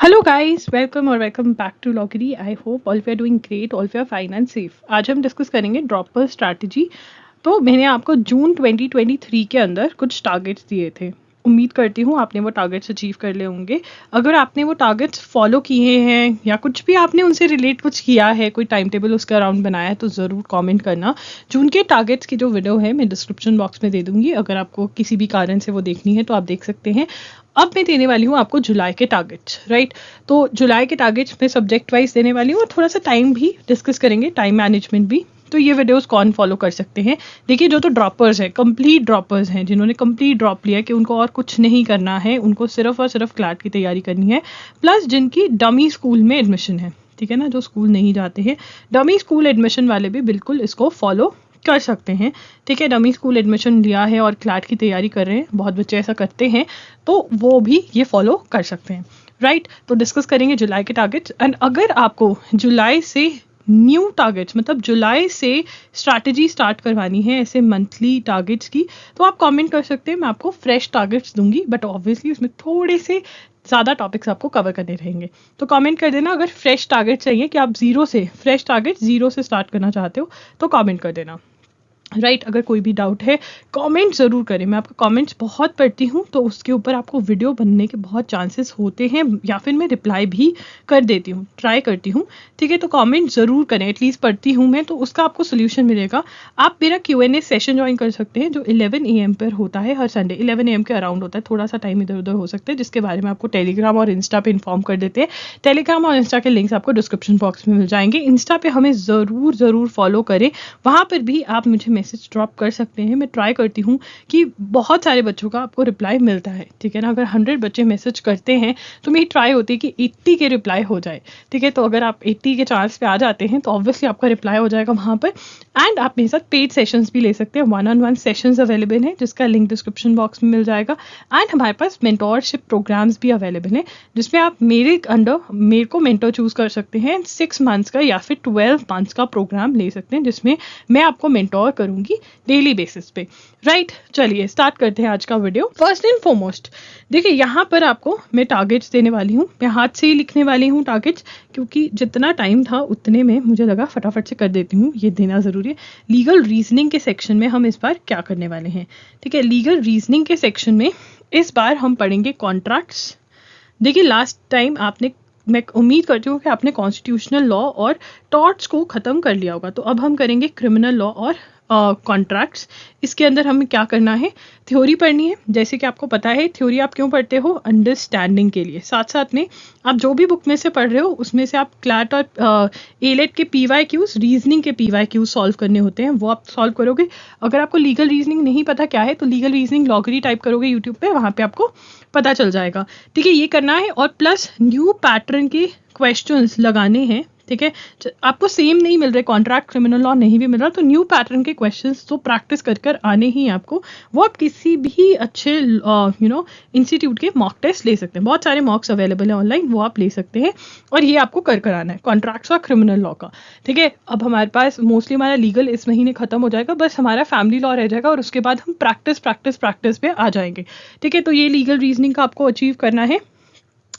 Hello guys, welcome back to Logri. I hope all we are doing great, all we are fine and safe. आज हम discuss करेंगे dropper strategy. तो मैंने आपको जून 2023 के अंदर कुछ टारगेट्स दिए थे। उम्मीद करती हूँ आपने वो टारगेट्स अचीव कर ले होंगे। अगर आपने वो टारगेट्स फॉलो किए हैं या कुछ भी आपने उनसे रिलेट कुछ किया है, कोई टाइम टेबल उसका अराउंड बनाया है, तो ज़रूर कमेंट करना। जून के टारगेट्स की जो वीडियो है मैं डिस्क्रिप्शन बॉक्स में दे दूंगी। अगर आपको किसी भी कारण से वो देखनी है तो आप देख सकते हैं। अब मैं देने वाली हूँ आपको जुलाई के टारगेट्स, राइट। तो जुलाई के टारगेट्स में सब्जेक्ट वाइज देने वाली हूँ और थोड़ा सा टाइम भी डिस्कस करेंगे, टाइम मैनेजमेंट भी। तो ये वीडियोस कौन फॉलो कर सकते हैं? देखिए, जो तो ड्रॉपर्स हैं, कंप्लीट ड्रॉपर्स हैं, जिन्होंने कंप्लीट ड्रॉप लिया है कि उनको और कुछ नहीं करना है, उनको सिर्फ और सिर्फ क्लैट की तैयारी करनी है, प्लस जिनकी डमी स्कूल में एडमिशन है, ठीक है ना, जो स्कूल नहीं जाते हैं, डमी स्कूल एडमिशन वाले भी बिल्कुल इसको फॉलो कर सकते हैं। ठीक है, डमी स्कूल एडमिशन लिया है और क्लैट की तैयारी कर रहे हैं, बहुत बच्चे ऐसा करते हैं, तो वो भी ये फॉलो कर सकते हैं, राइट। तो डिस्कस करेंगे जुलाई के टारगेट्स। एंड अगर आपको जुलाई से न्यू टारगेट्स, मतलब जुलाई से स्ट्रैटेजी स्टार्ट करवानी है ऐसे मंथली टारगेट्स की, तो आप कमेंट कर सकते हैं। मैं आपको फ्रेश टारगेट्स दूंगी, बट ऑब्वियसली उसमें थोड़े से ज़्यादा टॉपिक्स आपको कवर करने रहेंगे। तो कमेंट कर देना अगर फ्रेश टारगेट चाहिए, कि आप जीरो से, फ्रेश टारगेट जीरो से स्टार्ट करना चाहते हो, तो कमेंट कर देना, राइट। अगर कोई भी डाउट है कमेंट ज़रूर करें, मैं आपका कमेंट्स बहुत पढ़ती हूँ, तो उसके ऊपर आपको वीडियो बनने के बहुत चांसेस होते हैं, या फिर मैं रिप्लाई भी कर देती हूँ, ट्राई करती हूँ। ठीक है, तो कमेंट ज़रूर करें, एटलीस्ट पढ़ती हूँ मैं, तो उसका आपको सोल्यूशन मिलेगा। आप मेरा Q&A सेशन ज्वाइन कर सकते हैं, जो 11 AM पर होता है हर संडे। 11 AM के अराउंड होता है, थोड़ा सा टाइम इधर उधर हो सकता है, जिसके बारे में आपको टेलीग्राम और इंस्टा पे इन्फॉर्म कर देते हैं। टेलीग्राम और इंस्टा के लिंक्स आपको डिस्क्रिप्शन बॉक्स में मिल जाएंगे। इंस्टा पे हमें ज़रूर फॉलो करें, वहाँ पर भी आप मुझे मैसेज ड्रॉप कर सकते हैं। मैं ट्राई करती हूँ कि बहुत सारे बच्चों का आपको रिप्लाई मिलता है, ठीक है ना। अगर 100 बच्चे मैसेज करते हैं तो मेरी ट्राई होती है कि 80 के रिप्लाई हो जाए, ठीक है। तो अगर आप 80 के चांस पे आ जाते हैं तो ऑब्वियसली आपका रिप्लाई हो जाएगा वहाँ पर। एंड आप मेरे साथ पेड सेशंस भी ले सकते हैं, 1-on-1 सेशंस अवेलेबल हैं, जिसका लिंक डिस्क्रिप्शन बॉक्स में मिल जाएगा। एंड हमारे पास मेंटोरशिप प्रोग्राम्स भी अवेलेबल हैं, जिसमें आप मेरे को मेंटोर चूज कर सकते हैं। 6 मंथ्स का या फिर 12 मंथ्स का प्रोग्राम ले सकते हैं, जिसमें मैं आपको मेंटोर करूंगी डेली बेसिस पे, राइट। चलिए स्टार्ट करते हैं आज का वीडियो। फर्स्ट एंड फॉरमोस्ट देखिए, यहाँ पर आपको मैं टारगेट्स देने वाली हूँ, मैं हाथ से ही लिखने वाली हूँ टारगेट्स, क्योंकि जितना टाइम था उतने में मुझे लगा फटाफट से कर देती हूँ, ये देना ज़रूरी है। लीगल रीजनिंग के सेक्शन में हम इस बार क्या करने वाले हैं? ठीक है, लीगल रीजनिंग के सेक्शन में इस बार हम पढ़ेंगे कॉन्ट्रैक्ट्स। देखिए, लास्ट टाइम आपने, मैं उम्मीद करती हूँ कि आपने कॉन्स्टिट्यूशनल लॉ और टॉर्ट्स को ख़त्म कर लिया होगा। तो अब हम करेंगे क्रिमिनल लॉ और कॉन्ट्रैक्ट्स। इसके अंदर हमें क्या करना है? थ्योरी पढ़नी है। जैसे कि आपको पता है, थ्योरी आप क्यों पढ़ते हो? अंडरस्टैंडिंग के लिए। साथ साथ में आप जो भी बुक में से पढ़ रहे हो, उसमें से आप क्लैट और एलेट के PYQs, रीजनिंग के PYQs सॉल्व करने होते हैं, वो आप सॉल्व करोगे। अगर आपको लीगल रीजनिंग नहीं पता क्या है, तो लीगल रीजनिंग लॉगरी टाइप करोगे यूट्यूब पे, वहाँ पे आपको पता चल जाएगा। ठीक है, ये करना है। और प्लस न्यू पैटर्न के क्वेश्चंस लगाने हैं, ठीक है। आपको सेम नहीं मिल रहे, कॉन्ट्रैक्ट क्रिमिनल लॉ नहीं भी मिल रहा, तो न्यू पैटर्न के क्वेश्चंस तो प्रैक्टिस कर कर आने ही आपको। वो आप किसी भी अच्छे इंस्टीट्यूट के मॉक टेस्ट ले सकते हैं, बहुत सारे मॉक्स अवेलेबल है ऑनलाइन, वो आप ले सकते हैं। और ये आपको कर कर आना है, कॉन्ट्रैक्ट्स और क्रिमिनल लॉ का। ठीक है, अब हमारे पास मोस्टली हमारा लीगल इस महीने खत्म हो जाएगा, बस हमारा फैमिली लॉ रह जाएगा, और उसके बाद हम प्रैक्टिस पे आ जाएंगे। ठीक है, तो ये लीगल रीजनिंग का आपको अचीव करना है।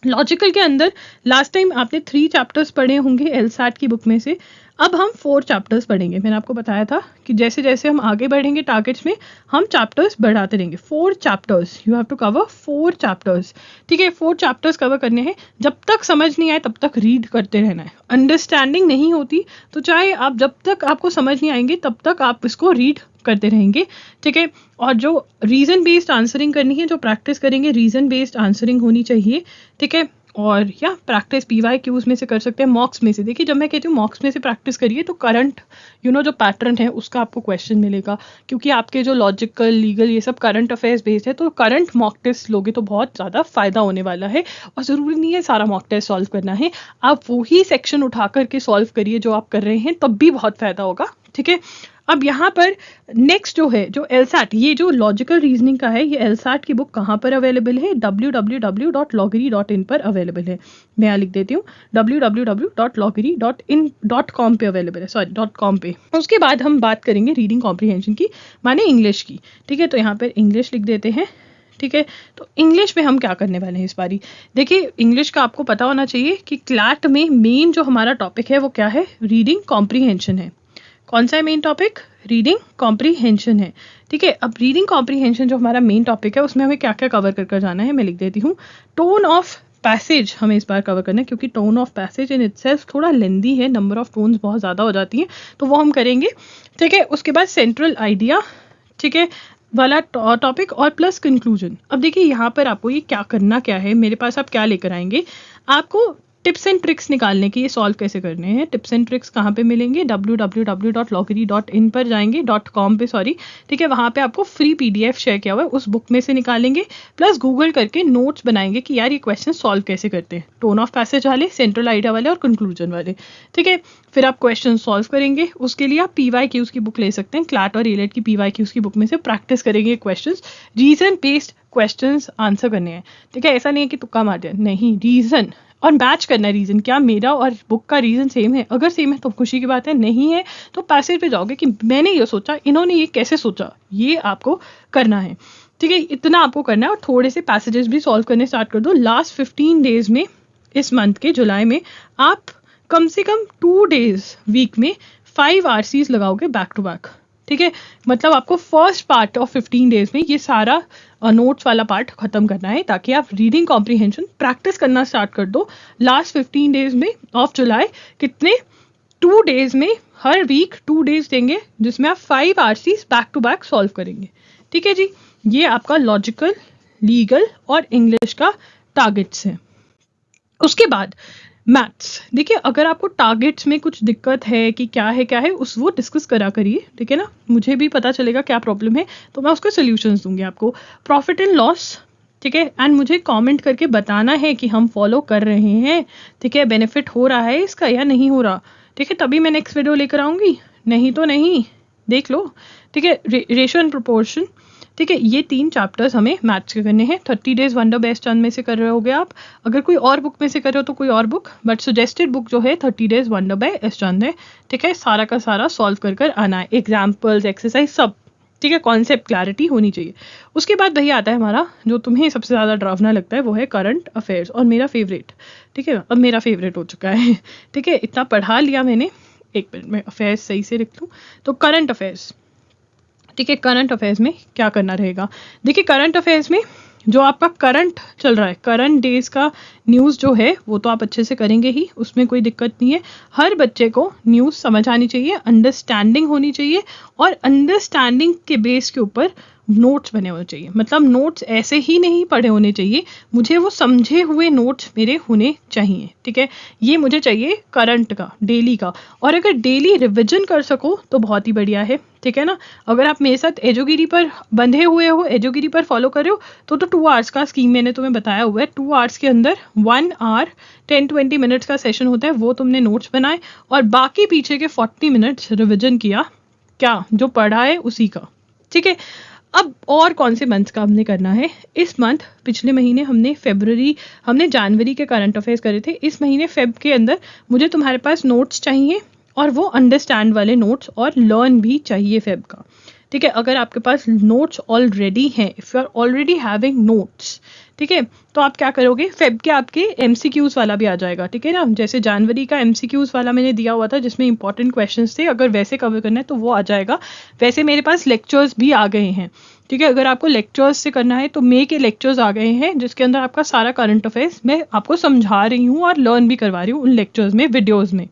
लॉजिकल के अंदर लास्ट टाइम आपने 3 चैप्टर्स पढ़े होंगे LSAT की बुक में से। अब हम 4 चैप्टर्स पढ़ेंगे। मैंने आपको बताया था कि जैसे जैसे हम आगे बढ़ेंगे टारगेट्स में, हम चैप्टर्स बढ़ाते रहेंगे। 4 chapters, you have to cover 4 chapters. ठीक है, 4 चैप्टर्स कवर करने हैं। जब तक समझ नहीं आए तब तक रीड करते रहना है। अंडरस्टैंडिंग नहीं होती तो चाहे आप, जब तक आपको समझ नहीं आएंगे तब तक आप इसको रीड करते रहेंगे, ठीक है। और जो रीजन बेस्ड आंसरिंग करनी है, जो प्रैक्टिस करेंगे, रीजन बेस्ड आंसरिंग होनी चाहिए, ठीक है। और या प्रैक्टिस PYQs में से कर सकते हैं, मॉक्स में से। देखिए, जब मैं कहती हूँ मॉक्स में से प्रैक्टिस करिए, तो करंट जो पैटर्न है उसका आपको क्वेश्चन मिलेगा, क्योंकि आपके जो लॉजिकल, लीगल, ये सब करंट अफेयर्स बेस्ड है, तो करंट मॉक टेस्ट लोगे तो बहुत ज़्यादा फायदा होने वाला है। और ज़रूरी नहीं है सारा मॉक टेस्ट सॉल्व करना है, आप वही सेक्शन उठा करके सॉल्व करिए जो आप कर रहे हैं, तब भी बहुत फायदा होगा, ठीक है। अब यहाँ पर नेक्स्ट जो है, जो LSAT, ये जो लॉजिकल रीजनिंग का है, ये LSAT की बुक कहाँ पर अवेलेबल है? www.loggery.in पर अवेलेबल है। मैं यहाँ लिख देती हूँ, www.loggery.in.com पे अवेलेबल है, सॉरी .com पे। उसके बाद हम बात करेंगे रीडिंग कॉम्प्रीहेंशन की, माने इंग्लिश की। ठीक है, तो यहाँ पर इंग्लिश लिख देते हैं, ठीक है। तो इंग्लिश में हम क्या करने वाले हैं इस बारी? देखिए, इंग्लिश का आपको पता होना चाहिए कि क्लैट में मेन जो हमारा टॉपिक है वो क्या है? रीडिंग कॉम्प्रीहेंशन है। कौन सा है मेन टॉपिक? रीडिंग कॉम्प्रीहेंशन है। ठीक है, अब रीडिंग कॉम्प्रीहेंशन जो हमारा मेन टॉपिक है उसमें हमें क्या क्या कवर कर जाना है, मैं लिख देती हूँ। टोन ऑफ पैसेज हमें इस बार कवर करना है, क्योंकि tone of passage in itself थोड़ा लेंदी है, नंबर ऑफ टोन्स बहुत ज़्यादा हो जाती हैं, तो वो हम करेंगे। ठीक है, उसके बाद सेंट्रल आइडिया, ठीक है, वाला टॉपिक और प्लस कंक्लूजन। अब देखिए यहाँ पर आपको ये क्या करना क्या है, मेरे पास आप क्या लेकर आएंगे, आपको टिप्स एंड ट्रिक्स निकालने की, ये सॉल्व कैसे करने हैं। टिप्स एंड ट्रिक्स कहाँ पे मिलेंगे? www.loggery.in पर जाएंगे, .com पे सॉरी, ठीक है, वहाँ पे आपको फ्री PDF शेयर किया हुआ है, उस बुक में से निकालेंगे, प्लस गूगल करके नोट्स बनाएंगे कि यार ये क्वेश्चन सॉल्व कैसे करते हैं, टोन ऑफ पैसेज वाले, सेंट्रल आइडिया वाले और कंक्लूजन वाले। ठीक है, फिर आप क्वेश्चन सॉल्व करेंगे, उसके लिए आप PYQs की बुक ले सकते हैं, क्लैट और एलेट की PYQs की बुक में से प्रैक्टिस करेंगे questions, reason based questions answer करने हैं। ठीक है, ऐसा नहीं है कि तुक्का मार दिया, नहीं, रीजन और मैच करना है। रीजन क्या मेरा और बुक का रीजन सेम है? अगर सेम है तो खुशी की बात है, नहीं है तो पैसेज पे जाओगे कि मैंने ये सोचा, इन्होंने ये कैसे सोचा, ये आपको करना है। ठीक है, इतना आपको करना है, और थोड़े से पैसेजेस भी सॉल्व करने स्टार्ट कर दो। लास्ट 15 डेज में, इस मंथ के जुलाई में, आप कम से कम 2 डेज वीक में 5 RCs लगाओगे बैक टू बैक। ठीक है, मतलब आपको फर्स्ट पार्ट ऑफ 15 डेज में ये सारा नोट्स वाला पार्ट खत्म करना है, ताकि आप रीडिंग कॉम्प्रीहेंशन प्रैक्टिस करना स्टार्ट कर दो। लास्ट 15 डेज में ऑफ जुलाई कितने 2 डेज में, हर वीक 2 डेज देंगे जिसमें आप 5 RCs back to back solve करेंगे। ठीक है जी, ये आपका लॉजिकल, लीगल और इंग्लिश का टारगेट्स है। उसके बाद मैथ्स। देखिए, अगर आपको टारगेट्स में कुछ दिक्कत है कि क्या है उस वो डिस्कस करा करिए, ठीक है ना, मुझे भी पता चलेगा क्या प्रॉब्लम है, तो मैं उसके सोल्यूशंस दूंगी आपको। प्रॉफिट एंड लॉस, ठीक है, एंड मुझे कमेंट करके बताना है कि हम फॉलो कर रहे हैं, ठीक है, बेनिफिट हो रहा है इसका या नहीं हो रहा। ठीक है, तभी मैं नेक्स्ट वीडियो लेकर आऊँगी, नहीं तो नहीं, देख लो। ठीक है, रेशियो एंड प्रोपोर्शन, ठीक है, ये 3 चैप्टर्स हमें मैथ्स के करने हैं। 30 डेज वंडर बाय एस चंद में से कर रहे होगे आप, अगर कोई और बुक में से कर रहे हो तो कोई और बुक, बट सजेस्टेड बुक जो है 30 डेज वंडर बाय एस चंद है। ठीक है, सारा का सारा सॉल्व कर आना है, एग्जाम्पल्स, एक्सरसाइज सब। ठीक है, कॉन्सेप्ट क्लैरिटी होनी चाहिए। उसके बाद भैया आता है हमारा जो तुम्हें सबसे ज़्यादा डरावना लगता है, वो है करंट अफेयर्स, और मेरा फेवरेट। ठीक है, अब मेरा फेवरेट हो चुका है। ठीक है, इतना पढ़ा लिया मैंने, एक मिनट में अफेयर्स सही से लिख लूँ। तो करंट अफेयर्स, ठीक है, करंट अफेयर्स में क्या करना रहेगा? देखिए, करंट अफेयर्स में जो आपका करंट चल रहा है, करंट डेज का न्यूज़ जो है वो तो आप अच्छे से करेंगे ही, उसमें कोई दिक्कत नहीं है। हर बच्चे को न्यूज़ समझ आनी चाहिए, अंडरस्टैंडिंग होनी चाहिए, और अंडरस्टैंडिंग के बेस के ऊपर नोट्स बने होने चाहिए। मतलब नोट्स ऐसे ही नहीं पढ़े होने चाहिए, मुझे वो समझे हुए नोट्स मेरे होने चाहिए। ठीक है, ये मुझे चाहिए करंट का, डेली का, और अगर डेली रिविजन कर सको तो बहुत ही बढ़िया है। ठीक है ना, अगर आप मेरे साथ एजोगिरी पर बंधे हुए हो, एजोगिरी पर फॉलो कर रहे हो, तो 2 आवर्स का स्कीम मैंने तुम्हें बताया हुआ है। 2 आवर्स के अंदर 1 आवर 10-20 मिनट्स का सेशन होता है, वो तुमने नोट्स बनाए, और बाकी पीछे के 40 मिनट्स रिविजन किया, क्या जो पढ़ा है उसी का। ठीक है, अब और कौन से मंथ का हमने करना है? इस मंथ, पिछले महीने हमने जनवरी के करंट अफेयर्स करे थे, इस महीने फेब के अंदर मुझे तुम्हारे पास नोट्स चाहिए, और वो अंडरस्टैंड वाले नोट्स, और लर्न भी चाहिए फेब का। ठीक है, अगर आपके पास नोट्स ऑलरेडी हैं, if you are already having notes, ठीक है, तो आप क्या करोगे, फेब के आपके MCQs वाला भी आ जाएगा। ठीक है ना, जैसे जनवरी का MCQs वाला मैंने दिया हुआ था जिसमें इंपॉर्टेंट क्वेश्चंस थे, अगर वैसे कवर करना है तो वो आ जाएगा। वैसे मेरे पास लेक्चर्स भी आ गए हैं। ठीक है, अगर आपको लेक्चर्स से करना है तो मई के लेक्चर्स आ गए हैं, जिसके अंदर आपका सारा करंट अफेयर्स मैं आपको समझा रही हूँ और लर्न भी करवा रही हूँ उन लेक्चर्स में, वीडियोज़ में।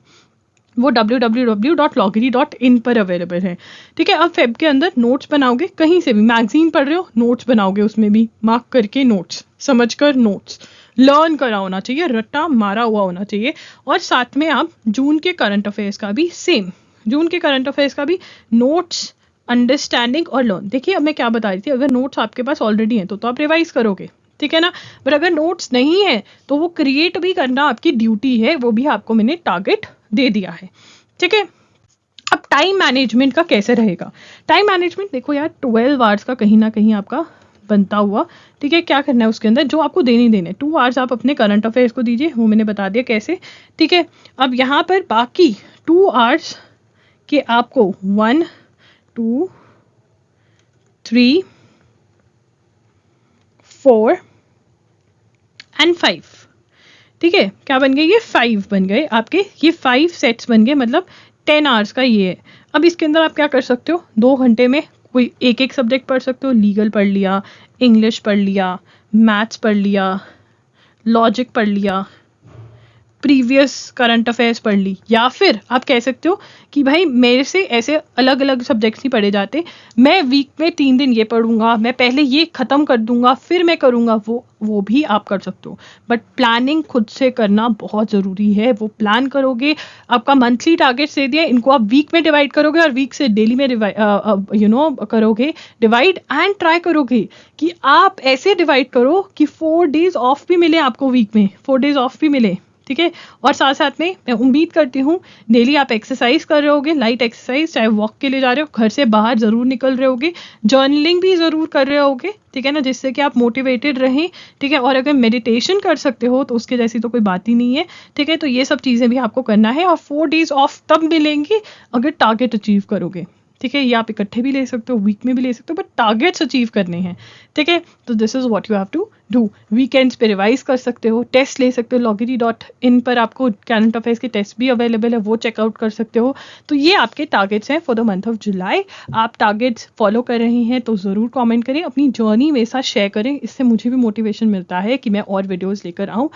वो www.loggery.in पर अवेलेबल है। ठीक है, अब फेब के अंदर नोट्स बनाओगे, कहीं से भी मैगजीन पढ़ रहे हो, नोट्स बनाओगे, उसमें भी मार्क करके नोट्स, समझकर नोट्स, लर्न करा होना चाहिए, रट्टा मारा हुआ होना चाहिए। और साथ में आप जून के करंट अफेयर्स का भी सेम, जून के करंट अफेयर्स का भी नोट्स, अंडरस्टैंडिंग और लर्न। देखिए, अब मैं क्या बता रही थी, अगर नोट्स आपके पास ऑलरेडी हैं तो आप रिवाइज करोगे, ठीक है ना, बट अगर नोट्स नहीं है तो वो क्रिएट भी करना आपकी ड्यूटी है, वो भी आपको मैंने टारगेट दे दिया है। ठीक है, अब टाइम मैनेजमेंट का कैसे रहेगा? टाइम मैनेजमेंट देखो यार, 12 आवर्स का कहीं ना कहीं आपका बनता हुआ। ठीक है, क्या करना है उसके अंदर, जो आपको देने 2 आवर्स आप अपने करंट अफेयर्स को दीजिए, वो मैंने बता दिया कैसे। ठीक है, अब यहाँ पर बाकी 2 आवर्स के आपको 1, 2, 3, 4 एंड 5। ठीक है, क्या बन गए ये 5 बन गए आपके, ये 5 सेट्स बन गए, मतलब 10 आवर्स का ये है। अब इसके अंदर आप क्या कर सकते हो, 2 घंटे में कोई एक एक सब्जेक्ट पढ़ सकते हो। लीगल पढ़ लिया, इंग्लिश पढ़ लिया, मैथ्स पढ़ लिया, लॉजिक पढ़ लिया, प्रीवियस करंट अफेयर्स पढ़ ली। या फिर आप कह सकते हो कि भाई मेरे से ऐसे अलग अलग सब्जेक्ट्स नहीं पढ़े जाते, मैं वीक में 3 दिन ये पढ़ूंगा, मैं पहले ये ख़त्म कर दूंगा फिर मैं करूंगा, वो भी आप कर सकते हो। बट प्लानिंग खुद से करना बहुत ज़रूरी है। वो प्लान करोगे, आपका मंथली टारगेट्स दे दिया, इनको आप वीक में डिवाइड करोगे और वीक से डेली में करोगे डिवाइड, एंड ट्राई करोगे कि आप ऐसे डिवाइड करो कि 4 डेज ऑफ भी मिले आपको, वीक में 4 डेज ऑफ भी मिले। ठीक है, और साथ साथ में मैं उम्मीद करती हूँ डेली आप एक्सरसाइज कर रहे होगे, लाइट एक्सरसाइज, चाहे वॉक के लिए जा रहे हो, घर से बाहर ज़रूर निकल रहे होगे, जर्नलिंग भी ज़रूर कर रहे होगे। ठीक है ना, जिससे कि आप मोटिवेटेड रहें। ठीक है, और अगर मेडिटेशन कर सकते हो तो उसके जैसी तो कोई बात ही नहीं है। ठीक है, तो ये सब चीज़ें भी आपको करना है, और 4 डेज ऑफ तब मिलेंगे अगर टारगेट अचीव करोगे। ठीक है, ये आप इकट्ठे भी ले सकते हो, वीक में भी ले सकते हो, बट टारगेट्स अचीव करने हैं। ठीक है, तो this is what you have to do. Weekends पे रिवाइज कर सकते हो, टेस्ट ले सकते हो, loggery.in पर आपको करंट अफेयर्स के टेस्ट भी अवेलेबल है, वो चेकआउट कर सकते हो। तो ये आपके टारगेट्स हैं for the month of July. आप टारगेट्स फॉलो कर रहे हैं तो ज़रूर कमेंट करें, अपनी जर्नी मेरे साथ शेयर करें, इससे मुझे भी मोटिवेशन मिलता है कि मैं और वीडियोज़ लेकर आऊँ।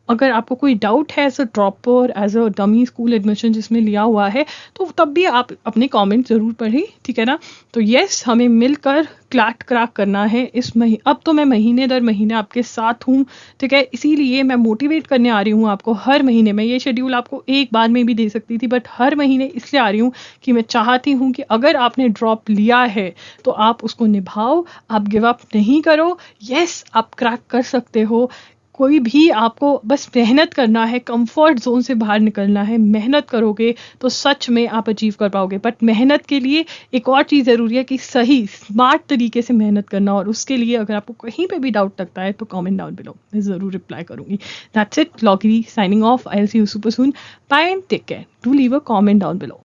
अगर आपको कोई डाउट है as a dropper, as a dummy school admission जिसमें लिया हुआ है, तो तब भी आप अपने कमेंट ज़रूर पढ़ें। ठीक है ना, तो यस, हमें मिलकर क्लैट क्रैक करना है इस महीने। अब तो मैं महीने दर महीने आपके साथ हूँ। ठीक है, इसीलिए मैं मोटिवेट करने आ रही हूँ आपको हर महीने। मैं ये शेड्यूल आपको एक बार में भी दे सकती थी, बट हर महीने इसलिए आ रही हूँ कि मैं चाहती हूँ कि अगर आपने ड्रॉप लिया है तो आप उसको निभाओ, आप गिव अप नहीं करो। यस, आप क्रैक कर सकते हो। कोई भी, आपको बस मेहनत करना है, कंफर्ट जोन से बाहर निकलना है। मेहनत करोगे तो सच में आप अचीव कर पाओगे, बट मेहनत के लिए एक और चीज़ ज़रूरी है कि सही स्मार्ट तरीके से मेहनत करना। और उसके लिए अगर आपको कहीं पे भी डाउट लगता है तो कमेंट डाउन बिलो, मैं ज़रूर रिप्लाई करूँगी। That's it, Logri signing off. I will see you super soon. Bye and take care. Do leave a comment down below.